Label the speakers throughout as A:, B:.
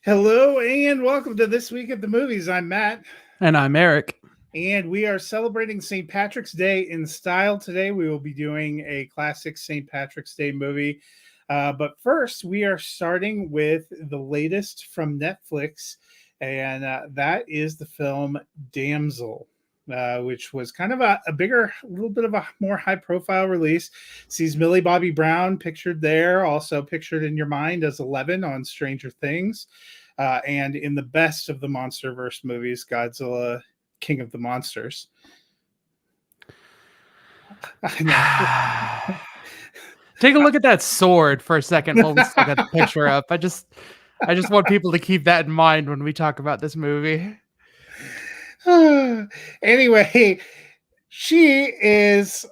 A: Hello and welcome to This Week at the Movies. I'm Matt,
B: And I'm Eric.
A: and we are celebrating St. Patrick's Day in style today. We will be doing a classic St. Patrick's Day movie. But first, we are starting with the latest from Netflix, and that is the film Damsel. Which was kind of a bigger, a little bit of a more high profile release. Sees Millie Bobby Brown pictured there, also pictured in your mind as 11 on Stranger Things. And in the best of the MonsterVerse movies, Godzilla, King of the Monsters. I know.
B: Take a look at that sword for a second while we still got the picture up. I just want people to keep that in mind when we talk about this movie.
A: Anyway, she is.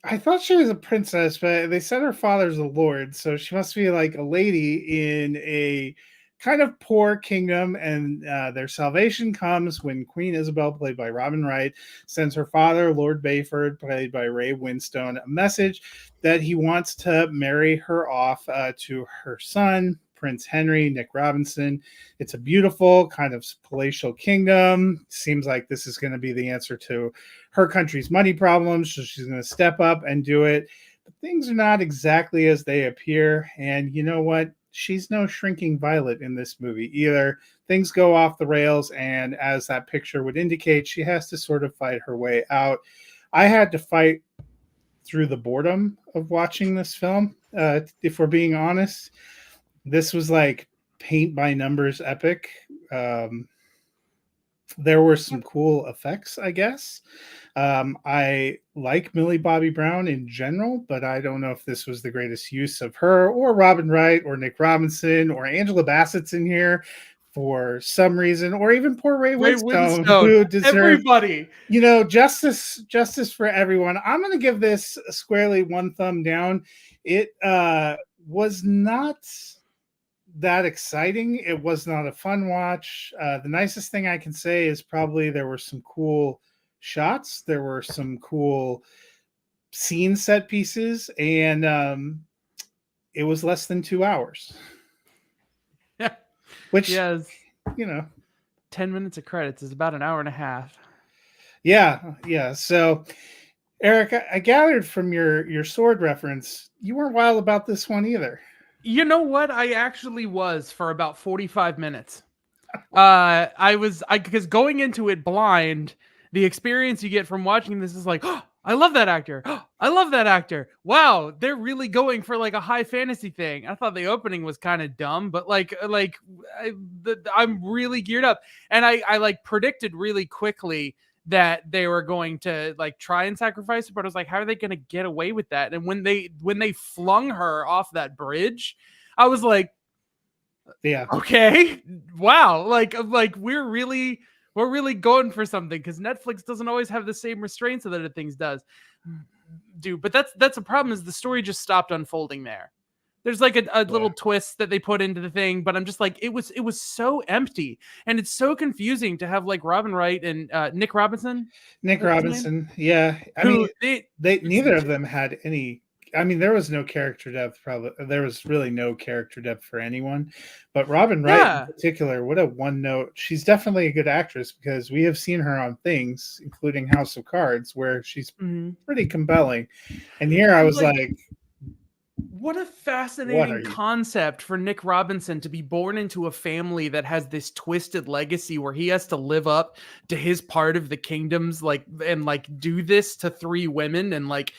A: I thought she was a princess, but they said her father's a lord, so she must be like a lady in a kind of poor kingdom. And their salvation comes when Queen Isabel, played by Robin Wright, sends her father, Lord Bayford, played by Ray Winstone, a message that he wants to marry her off to her son, Prince Henry, Nick Robinson. It's a beautiful kind of palatial kingdom. Seems like this is going to be the answer to her country's money problems, so she's going to step up and do it. But things are not exactly as they appear, and you know what? She's no shrinking violet in this movie either. Things go off the rails, and as that picture would indicate, she has to sort of fight her way out. I had to fight through the boredom of watching this film, if we're being honest. This was like paint by numbers epic. There were some cool effects, I guess. I like Millie Bobby Brown in general, but I don't know if this was the greatest use of her or Robin Wright or Nick Robinson or Angela Bassett's in here for some reason, or even poor Ray Winstone, who deserved
B: everybody.
A: Justice for everyone. I'm going to give this squarely one thumb down. It was not that exciting. It was not a fun watch. The nicest thing I can say is probably there were some cool shots. There were some cool scene set pieces, and it was less than 2 hours.
B: Yeah.
A: Which,
B: yes,
A: 10
B: minutes of credits is about an hour and a half.
A: Yeah. So, Eric, I gathered from your sword reference, you weren't wild about this one either.
B: You know what? I actually was for about 45 minutes. Because going into it blind, the experience you get from watching this is like, oh, I love that actor. Oh, I love that actor. Wow, they're really going for like a high fantasy thing. I thought the opening was kind of dumb, but I'm really geared up, and I like predicted really quickly that they were going to like try and sacrifice her, but I was like, how are they going to get away with that? And when they flung her off that bridge, I was like,
A: yeah,
B: okay, wow, like we're really going for something, because Netflix doesn't always have the same restraints that other things do. But that's a problem, is the story just stopped unfolding there. There's like a little twist that they put into the thing, but I'm just like, it was so empty, and it's so confusing to have like Robin Wright and Nick Robinson.
A: Yeah. I mean, they neither of them had any. I mean, there was no character depth. Probably there was really no character depth for anyone, but Robin Wright in particular, what a one note. She's definitely a good actress, because we have seen her on things, including House of Cards, where she's pretty compelling. And here I was like,
B: what a fascinating concept for Nick Robinson to be born into a family that has this twisted legacy where he has to live up to his part of the kingdoms, and do this to 3 women, and like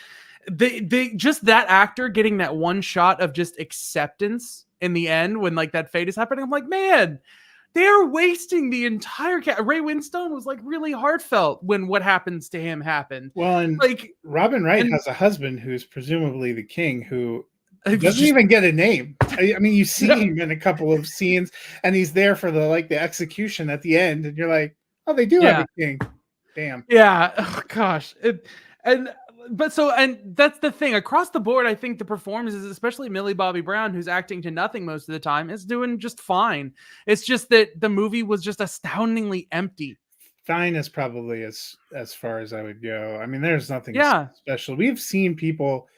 B: they just that actor getting that one shot of just acceptance in the end when like that fate is happening. I'm like, man, they're wasting the entire Ray Winstone was like really heartfelt when what happens to him happened.
A: Well, and like Robin Wright has a husband who's presumably the king, who doesn't even get a name. I mean, you see him in a couple of scenes, and he's there for the execution at the end, and you're like, oh, they do have a king. Damn.
B: Yeah. Oh, gosh. And that's the thing across the board. I think the performances, especially Millie Bobby Brown, who's acting to nothing most of the time, is doing just fine. It's just that the movie was just astoundingly empty.
A: Fine is probably as far as I would go. I mean, there's nothing special. We've seen people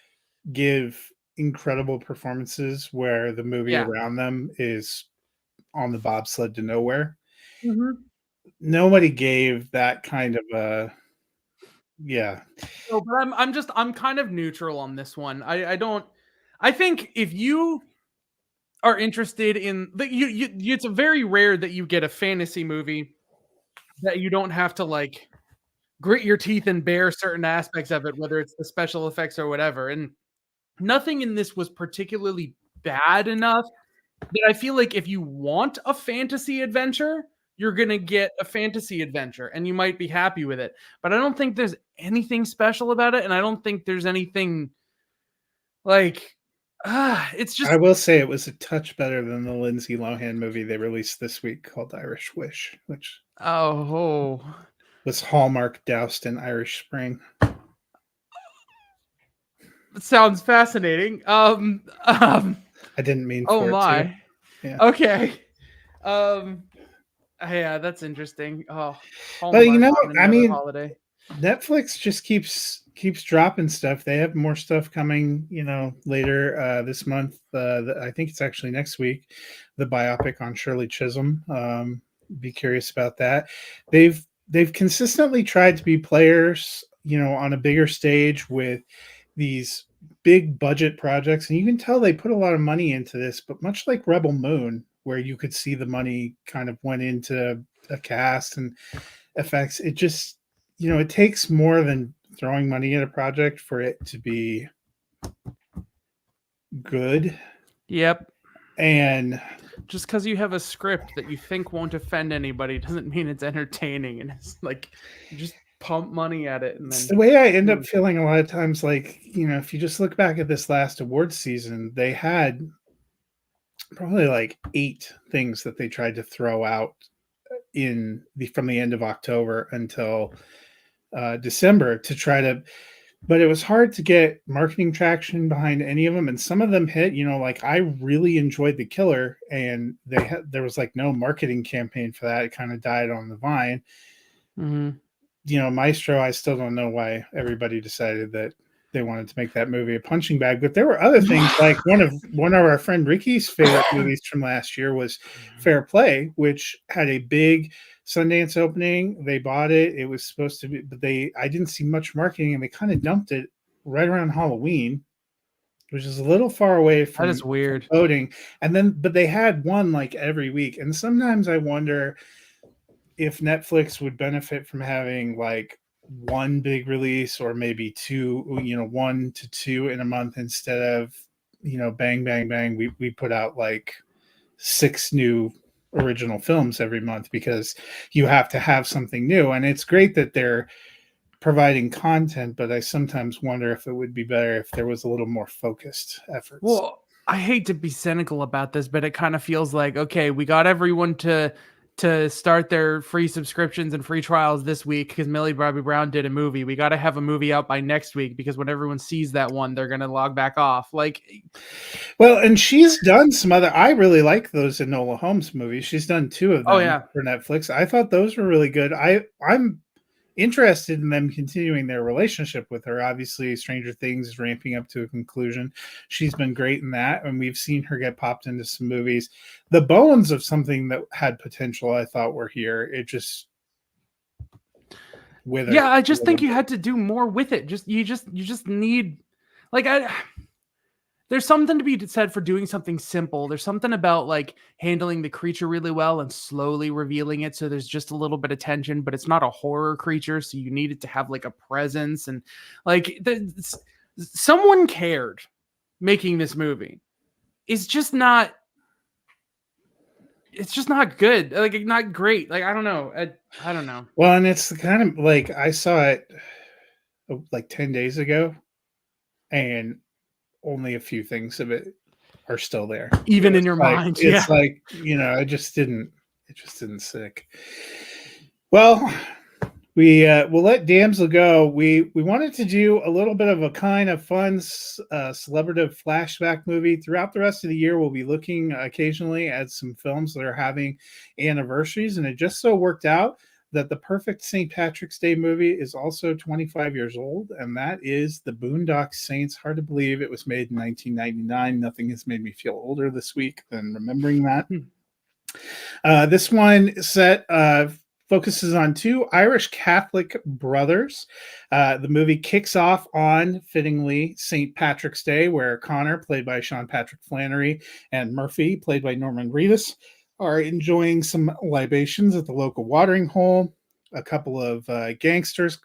A: give incredible performances where the movie around them is on the bobsled to nowhere.
B: Mhm.
A: Nobody gave that kind of a yeah.
B: So, but I'm kind of neutral on this one. I don't. I think if you are interested in the it's very rare that you get a fantasy movie that you don't have to like grit your teeth and bear certain aspects of it, whether it's the special effects or whatever. And nothing in this was particularly bad enough that I feel like if you want a fantasy adventure, you're gonna get a fantasy adventure and you might be happy with it. But I don't think there's anything special about it, and I don't think there's anything like it's just
A: I will say it was a touch better than the Lindsay Lohan movie they released this week called Irish Wish, which
B: oh
A: was Hallmark doused in Irish Spring.
B: it sounds fascinating.
A: I didn't mean
B: Oh
A: for it to.
B: my.
A: Yeah.
B: Okay. Um yeah, that's interesting. Oh,
A: But
B: Hallmark on
A: I
B: another
A: mean,
B: holiday.
A: Netflix just keeps dropping stuff. They have more stuff coming, later this month. I think it's actually next week. The biopic on Shirley Chisholm. Be curious about that. They've consistently tried to be players, on a bigger stage with these big budget projects, and you can tell they put a lot of money into this. But much like Rebel Moon, where you could see the money kind of went into a cast and effects, it just it takes more than throwing money at a project for it to be good.
B: Yep.
A: And
B: Just because you have a script that you think won't offend anybody doesn't mean it's entertaining. And it's like you just pump money at it and
A: it's
B: then
A: the way I end up feeling a lot of times. Like, if you just look back at this last awards season, they had probably like 8 things that they tried to throw out from the end of October until December to try to, but it was hard to get marketing traction behind any of them, and some of them hit. Like I really enjoyed The Killer, and there was like no marketing campaign for that. It kind of died on the vine.
B: Mhm.
A: Maestro, I still don't know why everybody decided that they wanted to make that movie a punching bag, but there were other things. Like one of our friend Ricky's favorite movies from last year was Fair Play, which had a big Sundance opening. They bought it. It was supposed to be, but I didn't see much marketing, and they kind of dumped it right around Halloween, which is a little far away
B: That
A: from
B: is weird.
A: voting. And then, but they had one like every week. And sometimes I wonder if Netflix would benefit from having like one big release, or maybe two, 1 to 2 in a month, instead of, bang, bang, bang. We put out like 6 new original films every month, because you have to have something new. And it's great that they're providing content, but I sometimes wonder if it would be better if there was a little more focused efforts.
B: Well, I hate to be cynical about this, but it kind of feels like, okay, we got everyone to start their free subscriptions and free trials this week because Millie Bobby Brown did a movie. We got to have a movie out by next week because when everyone sees that one, they're going to log back off. Like,
A: well, and she's done some other. I really like those Enola Holmes movies. She's done 2 of
B: oh
A: them
B: yeah.
A: for Netflix. I thought those were really good. I'm interested in them continuing their relationship with her. Obviously, Stranger Things is ramping up to a conclusion. She's been great in that, and we've seen her get popped into some movies. The bones of something that had potential, I thought, were here. It just withered.
B: Yeah, I just think you had to do more with it. You just need like there's something to be said for doing something simple. There's something about like handling the creature really well and slowly revealing it so there's just a little bit of tension, but it's not a horror creature, so you need it to have like a presence and like someone cared making this movie. It's just not good. Like not great. Like I don't know. I don't know.
A: Well, and it's the kind of like I saw it like 10 days ago, and only a few things of it are still there.
B: Even in your mind, yeah.
A: It's like, it just didn't stick. Well, we'll let Damsel go. We wanted to do a little bit of a kind of fun celebrative flashback movie. Throughout the rest of the year, we'll be looking occasionally at some films that are having anniversaries, and it just so worked out that the perfect St. Patrick's Day movie is also 25 years old, and that is the Boondock Saints. Hard to believe it was made in 1999. Nothing has made me feel older this week than remembering that. This one focuses on two Irish Catholic brothers. The movie kicks off on, fittingly, St. Patrick's Day, where Connor, played by Sean Patrick Flannery, and Murphy, played by Norman Reedus, are enjoying some libations at the local watering hole. A couple of gangsters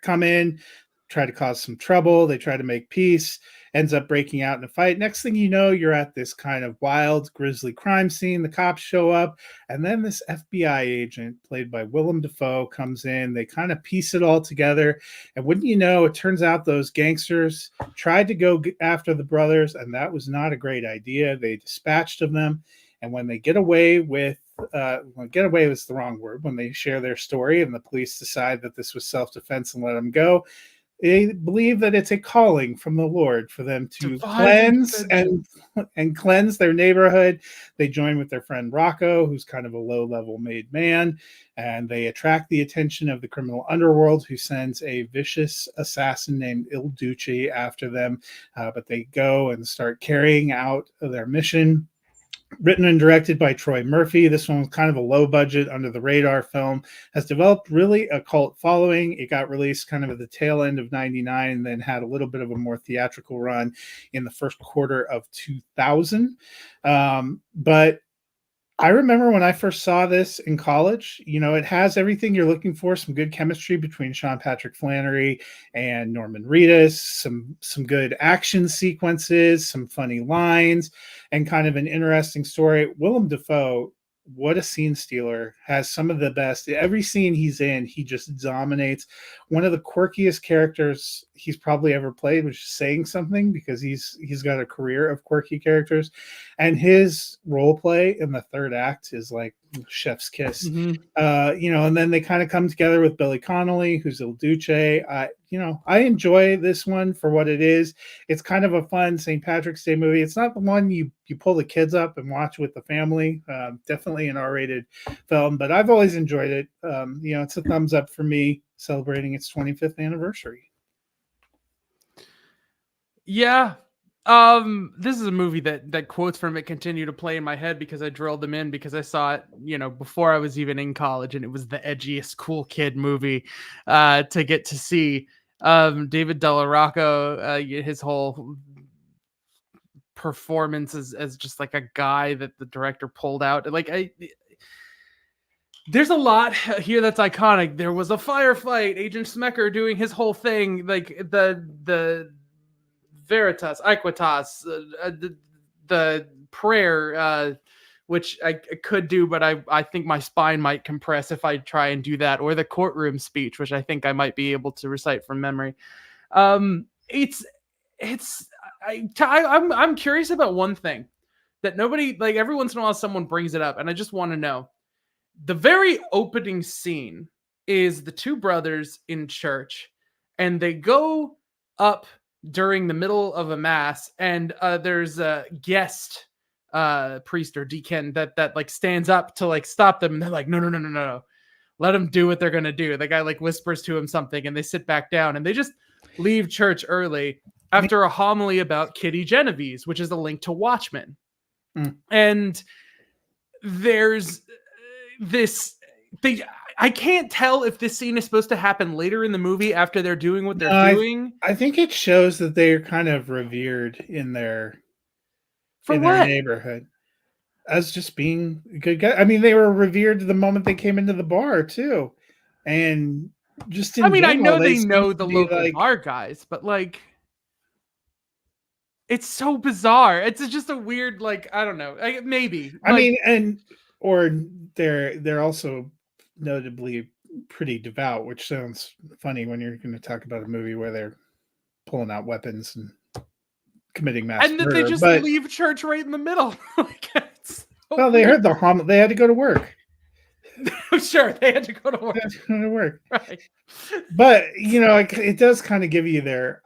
A: come in, try to cause some trouble. They try to make peace, ends up breaking out in a fight. Next thing you know, you're at this kind of wild, grisly crime scene. The cops show up, and then this FBI agent, played by Willem Dafoe, comes in. They kind of piece it all together. And wouldn't you know, it turns out those gangsters tried to go after the brothers, and that was not a great idea. They dispatched of them. And when they get away with, get away was the wrong word, when they share their story and the police decide that this was self-defense and let them go, they believe that it's a calling from the Lord for them to cleanse and cleanse their neighborhood. They join with their friend Rocco, who's kind of a low-level made man, and they attract the attention of the criminal underworld, who sends a vicious assassin named Il Duce after them. But they go and start carrying out their mission. Written and directed by Troy Murphy. This one was kind of a low budget, under the radar film, has developed really a cult following. It got released kind of at the tail end of 99 and then had a little bit of a more theatrical run in the first quarter of 2000. But I remember when I first saw this in college, it has everything you're looking for. Some good chemistry between Sean Patrick Flannery and Norman Reedus, some good action sequences, some funny lines, and kind of an interesting story. Willem Dafoe, what a scene stealer, has some of the best. Every scene he's in, he just dominates. One of the quirkiest characters he's probably ever played, which is saying something, because he's got a career of quirky characters. And his role play in the third act is like chef's kiss. And then they kind of come together with Billy Connolly, who's Il Duce. I enjoy this one for what it is. It's kind of a fun St. Patrick's Day movie. It's not the one you pull the kids up and watch with the family. Definitely an R-rated film, but I've always enjoyed it. It's a thumbs up for me, celebrating its 25th anniversary.
B: Yeah. This is a movie that quotes from it continue to play in my head because I drilled them in because I saw it, before I was even in college, and it was the edgiest cool kid movie to get to see. David Delarocco, his whole performance as just like a guy that the director pulled out. There's a lot here that's iconic. There was a firefight, Agent Smecker doing his whole thing, like the Veritas, Equitas, the prayer, which I could do, but I think my spine might compress if I try and do that, or the courtroom speech, which I think I might be able to recite from memory. I'm curious about one thing that nobody, like, every once in a while someone brings it up, and I just want to know. The very opening scene is the two brothers in church, and they go up during the middle of a mass, and there's a guest priest or deacon that like stands up to like stop them, and they're like, no, let them do what they're gonna do. The guy like whispers to him something, and they sit back down, and they just leave church early after a homily about Kitty Genovese, which is a link to Watchmen. And there's this thing. I can't tell if this scene is supposed to happen later in the movie after they're doing what they're doing.
A: I think it shows that they're kind of revered in their neighborhood as just being good guys. I mean, they were revered the moment they came into the bar too, and just in general,
B: I know they know the local bar guys, but like, it's so bizarre. It's just a weird, like, I don't know, maybe.
A: Or they're also notably pretty devout, which sounds funny when you're going to talk about a movie where they're pulling out weapons and committing mass murder.
B: They just leave church right in the middle.
A: They heard the homily. They had to go to work.
B: Sure, they had to go to work. Right.
A: But it does kind of give you their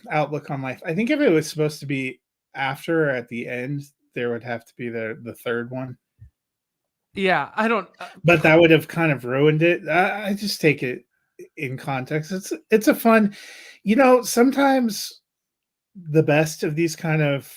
A: outlook on life. I think if it was supposed to be after or at the end, there would have to be the third one.
B: Yeah, I don't.
A: But that would have kind of ruined it. I just take it in context. It's a fun, sometimes the best of these kind of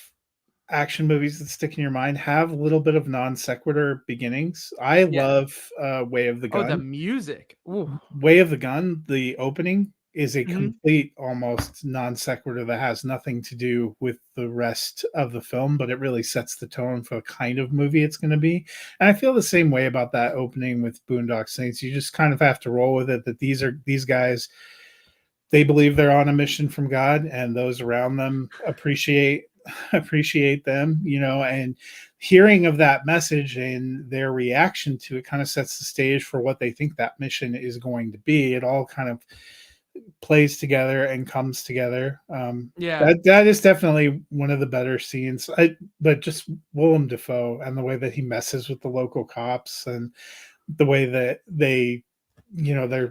A: action movies that stick in your mind have a little bit of non sequitur beginnings. I
B: Yeah.
A: love Way of the
B: Oh, the
A: Gun.
B: music. Ooh.
A: Way of the Gun, the opening is a
B: Mhm.
A: complete almost non sequitur that has nothing to do with the rest of the film, but it really sets the tone for the kind of movie it's going to be. And I feel the same way about that opening with Boondock Saints. You just kind of have to roll with it that these guys, they believe they're on a mission from God, and those around them appreciate them, and hearing of that message and their reaction to it kind of sets the stage for what they think that mission is going to be. It all kind of plays together and comes together.
B: Yeah.
A: That is definitely one of the better scenes. But just Willem Dafoe and the way that he messes with the local cops, and the way that they're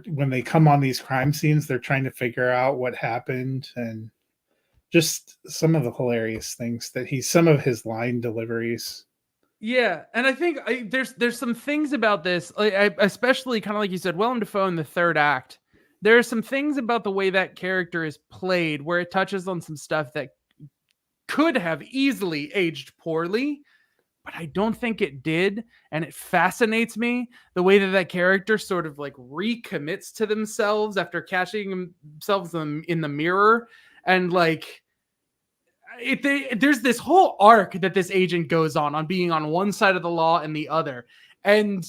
A: when they come on these crime scenes, they're trying to figure out what happened, and just some of the hilarious things that some of his line deliveries.
B: Yeah, and I think there's some things about this, especially kind of like you said, Willem Dafoe in the third act. There are some things about the way that character is played where it touches on some stuff that could have easily aged poorly, but I don't think it did. And it fascinates me the way that that character sort of like recommits to themselves after catching themselves in the mirror, and like there's this whole arc that this agent goes on being on one side of the law and the other. And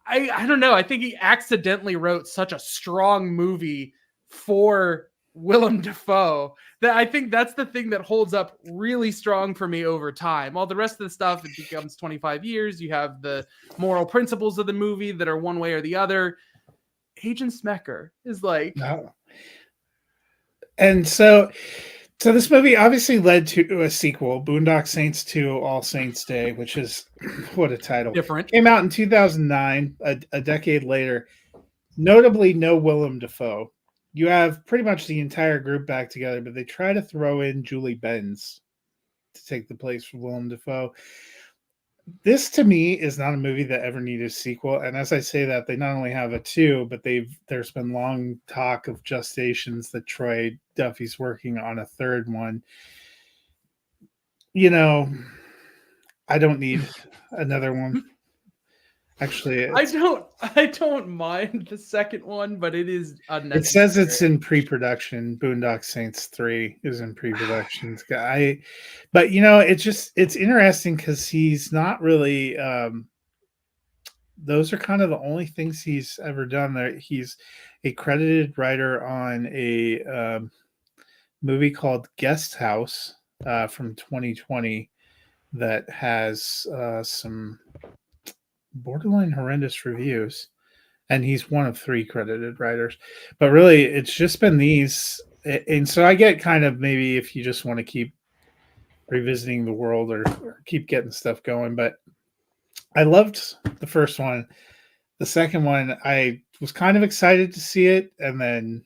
B: I don't know. I think he accidentally wrote such a strong movie for Willem Dafoe that I think that's the thing that holds up really strong for me over time. All the rest of the stuff, it becomes 25 years. You have the moral principles of the movie that are one way or the other. Agent Smecker is like,
A: No. And so this movie obviously led to a sequel, Boondock Saints 2 All Saints Day, which is what a title.
B: different.
A: Came out in 2009, a decade later. Notably, no Willem Dafoe. You have pretty much the entire group back together, but they try to throw in Julie Benz to take the place for Willem Dafoe. This to me is not a movie that ever needed a sequel. And as I say that, they not only have a two, but there's been long talk of gestations that Troy Duffy's working on a third one. You know, I don't need another one. Actually,
B: I don't mind the second one, but it is
A: it says it's
B: unnecessary.
A: in pre-production. Boondock Saints 3 is in pre-production. But it's interesting because he's not really those are kind of the only things he's ever done. There, he's a credited writer on a movie called Guest House from 2020 that has some borderline horrendous reviews, and he's one of three credited writers. But really, it's just been these, and so I get kind of maybe if you just want to keep revisiting the world or keep getting stuff going, but I loved the first one. The second one, I was kind of excited to see it, and then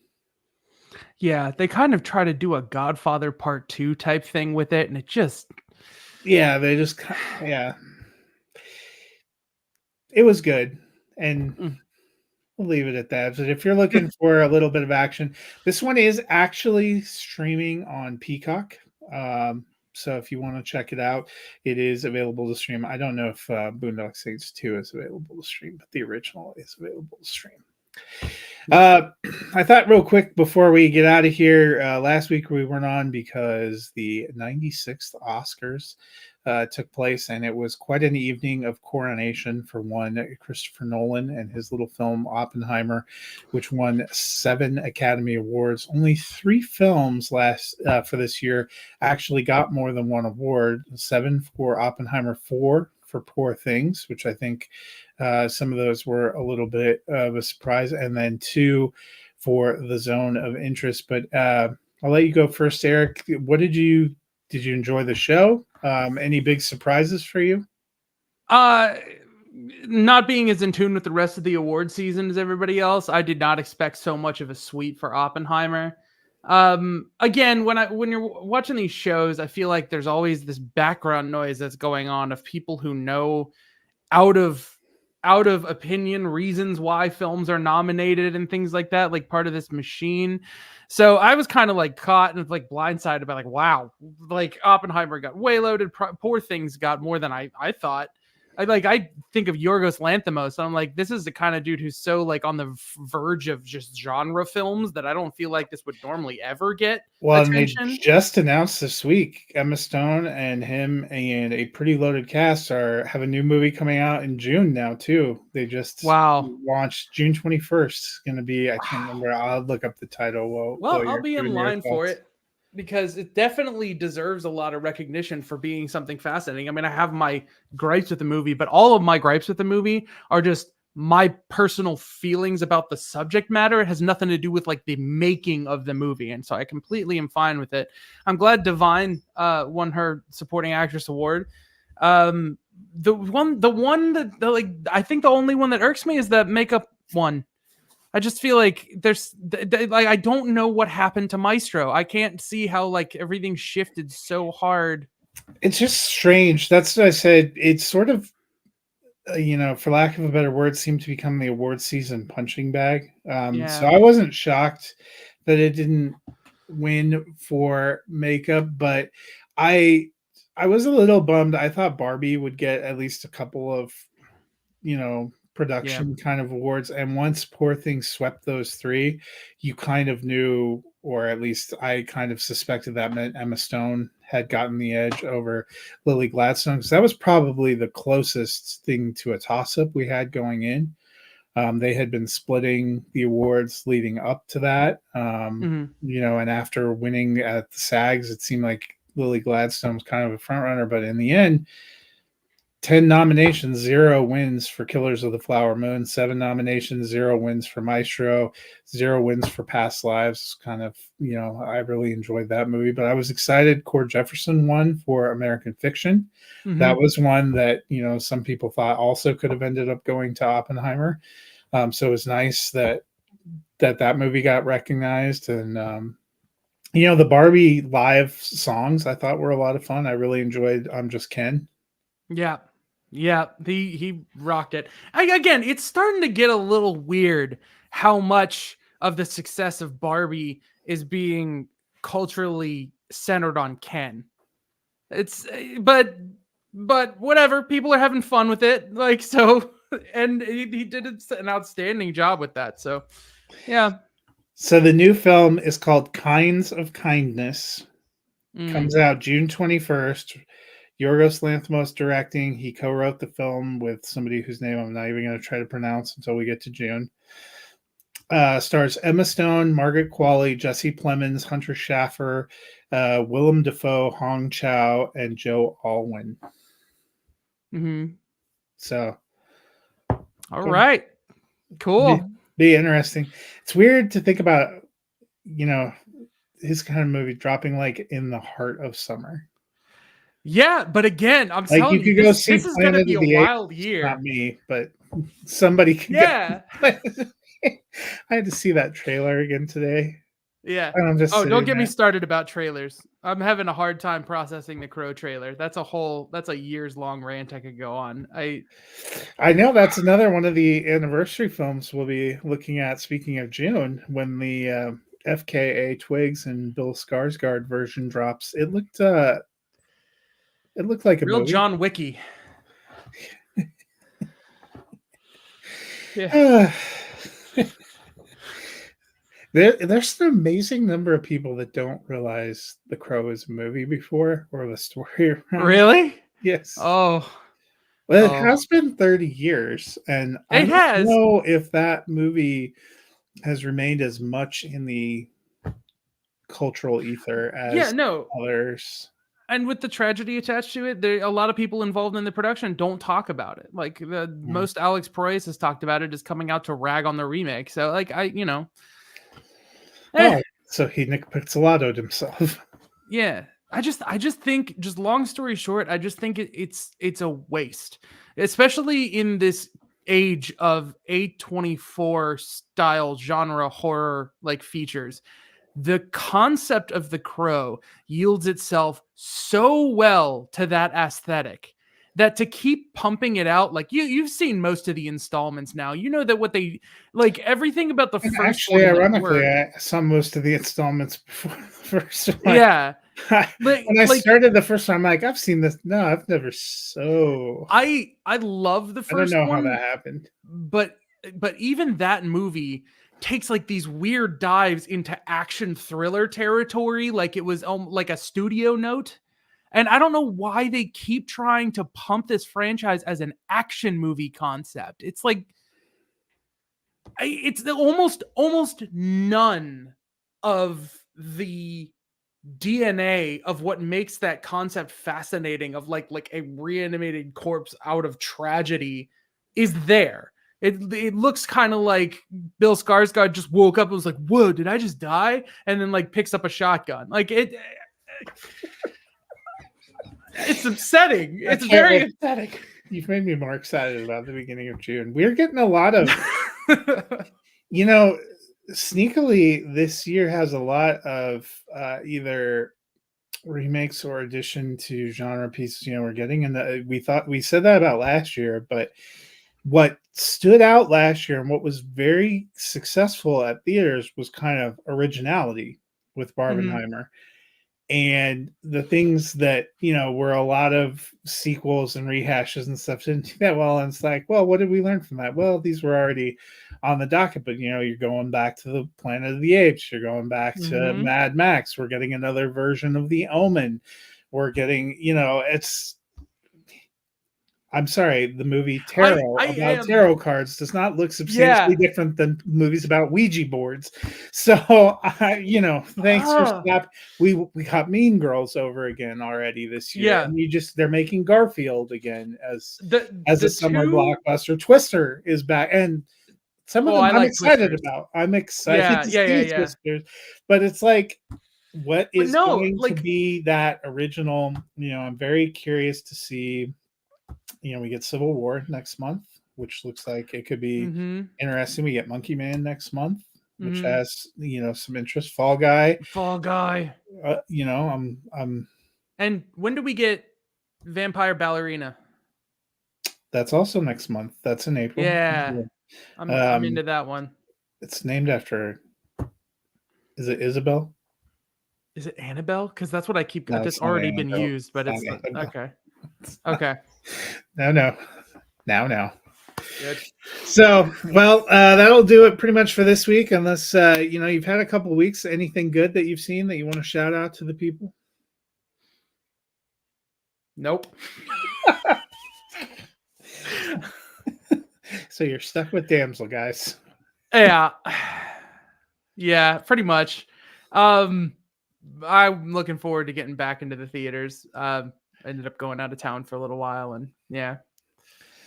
B: Yeah, they kind of try to do a Godfather Part 2 type thing with it, and it just
A: yeah, it was good, and
B: mm,
A: we'll leave it at that. But if you're looking for a little bit of action, this one is actually streaming on Peacock. So if you want to check it out, it is available to stream. I don't know if Boondock Saints 2 is available to stream, but the original is available to stream. I thought real quick before we get out of here, last week we weren't on because the 96th Oscars took place, and it was quite an evening of coronation for one Christopher Nolan and his little film Oppenheimer, which won 7 Academy Awards. Only 3 films for this year actually got more than one award. 7 for Oppenheimer, 4 for Poor Things, which I think some of those were a little bit of a surprise, and then 2 for The Zone of Interest. But I'll let you go first, Eric. What did you enjoy the show? Any big surprises for you?
B: Uh not being as in tune with the rest of the award season as everybody else, I did not expect so much of a sweep for Oppenheimer. Again, when you're watching these shows, I feel like there's always this background noise that's going on of people who know out of out of opinion reasons why films are nominated and things like that, like part of this machine. So I was kind of like caught and like blindsided by like, wow, like Oppenheimer got way loaded. Poor Things got more than I thought. I think of Yorgos Lanthimos, and I'm like, this is the kind of dude who's so like on the verge of just genre films that I don't feel like this would normally ever get
A: And they
B: attention.
A: just announced this week Emma Stone and him and a pretty loaded cast have a new movie coming out in June now too. They just launched June 21st. It's going to be, I can't remember. I'll look up the title.
B: Well, I'll be in line for it, because it definitely deserves a lot of recognition for being something fascinating. I mean, I have my gripes with the movie, but all of my gripes with the movie are just my personal feelings about the subject matter. It has nothing to do with like the making of the movie. And so I completely am fine with it. I'm glad Divine won her supporting actress award. The one that like, I think the only one that irks me is that makeup one. I just feel like there's like, I don't know what happened to Maestro. I can't see how like everything shifted so hard.
A: It's just strange. That's what I said. It's sort of, for lack of a better word, seemed to become the award season punching bag. So I wasn't shocked that it didn't win for makeup, but I was a little bummed. I thought Barbie would get at least a couple of, production kind of awards, and once Poor Things swept those three, you kind of knew, or at least I kind of suspected, that meant Emma Stone had gotten the edge over Lily Gladstone, because that was probably the closest thing to a toss-up we had going in. They had been splitting the awards leading up to that, and after winning at the SAGs, it seemed like Lily Gladstone was kind of a front runner, but in the end, 10 nominations, 0 wins for Killers of the Flower Moon, 7 nominations, 0 wins for Maestro, 0 wins for Past Lives. Kind of, I really enjoyed that movie, but I was excited Cord Jefferson won for American Fiction. Mm-hmm. That was one that, some people thought also could have ended up going to Oppenheimer. So it was nice that movie got recognized. And, the Barbie live songs I thought were a lot of fun. I really enjoyed I'm Just Ken.
B: Yeah. Yeah, he rocked it. Again, it's starting to get a little weird how much of the success of Barbie is being culturally centered on Ken. But whatever, people are having fun with it. Like, so, and he did an outstanding job with that. So, yeah.
A: So the new film is called Kinds of Kindness. Comes out June 21st. Yorgos Lanthimos directing. He co-wrote the film with somebody whose name I'm not even going to try to pronounce until we get to June. Stars Emma Stone, Margaret Qualley, Jesse Plemons, Hunter Schaffer, Willem Dafoe, Hong Chow, and Joe Alwyn.
B: Mm-hmm.
A: So,
B: all right, cool.
A: Be interesting. It's weird to think about, his kind of movie dropping like in the heart of summer.
B: Yeah, but again, I'm telling you, this is going to be a wild year.
A: Not me, but somebody can.
B: Yeah.
A: I had to see that trailer again today.
B: Yeah. Don't get me started about trailers. I'm having a hard time processing the Crow trailer. That's a years long rant I could go on.
A: I know that's another one of the anniversary films we'll be looking at. Speaking of June, when the FKA Twigs and Bill Skarsgård version drops, it looked like a
B: real
A: movie.
B: John Wicky.
A: Yeah. There's an amazing number of people that don't realize The Crow is a movie before, or the story around.
B: Really?
A: Yes.
B: Oh.
A: Well, it has been 30 years, and I don't know if that movie has remained as much in the cultural ether as others.
B: And with the tragedy attached to it, a lot of people involved in the production don't talk about it. Like most Alex Proyas has talked about it is coming out to rag on the remake. So like
A: so he Nick Pizzolatto'd himself.
B: Yeah. I just think, just long story short, I just think it's a waste, especially in this age of A24 style genre horror like features. The concept of The Crow yields itself so well to that aesthetic that to keep pumping it out, like you've seen most of the installments now. You know that what they like everything about the
A: And
B: first
A: actually,
B: one that
A: ironically,
B: worked.
A: I saw most of the installments before the first one.
B: Yeah.
A: When I started the first one, I'm like, I've seen this. No, I've never. So
B: I love the
A: I don't
B: first
A: know how
B: one,
A: that happened.
B: but even that movie takes like these weird dives into action thriller territory, like it was like a studio note. And I don't know why they keep trying to pump this franchise as an action movie concept. It's like it's almost none of the DNA of what makes that concept fascinating of like a reanimated corpse out of tragedy is there. It looks kind of like Bill Skarsgård just woke up and was like, "Whoa, did I just die?" And then like picks up a shotgun. Like it's upsetting. It's very upsetting.
A: You've made me more excited about the beginning of June. We're getting a lot of, you know, sneakily this year has a lot of either remakes or addition to genre pieces. We're getting in the. We said that about last year, but what stood out last year and what was very successful at theaters was kind of originality with Barbenheimer. And the things that were a lot of sequels and rehashes and stuff didn't do that well. And it's like, well, what did we learn from that? Well, these were already on the docket, but you're going back to the Planet of the Apes, you're going back to Mad Max, we're getting another version of The Omen, we're getting it's I'm sorry, the movie Tarot about tarot cards does not look substantially different than movies about Ouija boards. So, thanks for stop. We got Mean Girls over again already this year.
B: Yeah.
A: And they're making Garfield again as a summer blockbuster. Twister is back. And some of them I'm excited about. I'm excited to see Twisters. But it's like, what is going to be that original? I'm very curious to see. We get Civil War next month, which looks like it could be interesting. We get Monkey Man next month, which has some interest. Fall Guy. I'm.
B: And when do we get Vampire Ballerina?
A: That's also next month. That's in April.
B: Yeah. I'm into that one.
A: It's named after. Is it Isabel?
B: Is it Annabelle? Because that's what I keep. No, it's already been used, but it's not. Okay. Okay.
A: No. Now. Good. So, well, that'll do it pretty much for this week. Unless you've had a couple weeks. Anything good that you've seen that you want to shout out to the people?
B: Nope.
A: So you're stuck with Damsel, guys.
B: Yeah, pretty much. I'm looking forward to getting back into the theaters. I ended up going out of town for a little while, and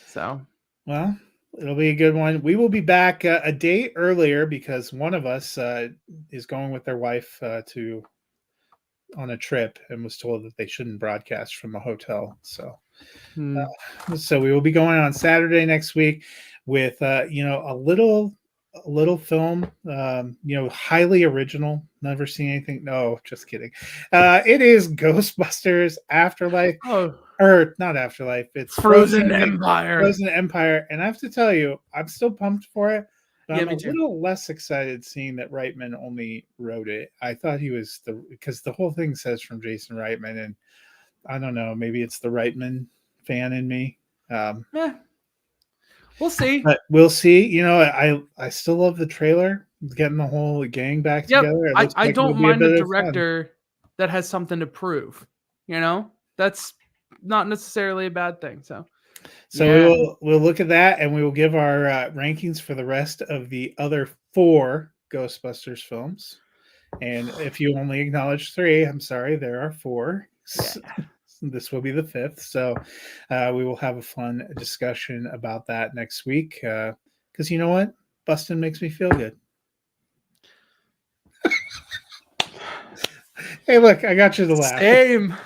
B: so
A: well, it'll be a good one. We will be back a day earlier because one of us is going with their wife on a trip and was told that they shouldn't broadcast from a hotel. So we will be going on Saturday next week with a little film, highly original. Never seen anything. No, just kidding. It is Ghostbusters Afterlife. Or not Afterlife. It's
B: Frozen Empire.
A: Frozen Empire. And I have to tell you, I'm still pumped for it. But I'm a little less excited seeing that Reitman only wrote it. I thought he was because the whole thing says from Jason Reitman, and I don't know, maybe it's the Reitman fan in me.
B: We'll see.
A: But we'll see. I still love the trailer. Getting the whole gang back together.
B: I don't mind a director that has something to prove. That's not necessarily a bad thing. So
A: we'll look at that, and we will give our rankings for the rest of the other 4 Ghostbusters films. And if you only acknowledge 3, I'm sorry, there are 4. Yeah. This will be the 5th. So we will have a fun discussion about that next week. Because you know what? Bustin' makes me feel good. Hey, look, I got you to laugh.
B: Same.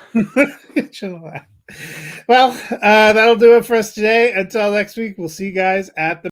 A: Well, that'll do it for us today. Until next week, we'll see you guys at the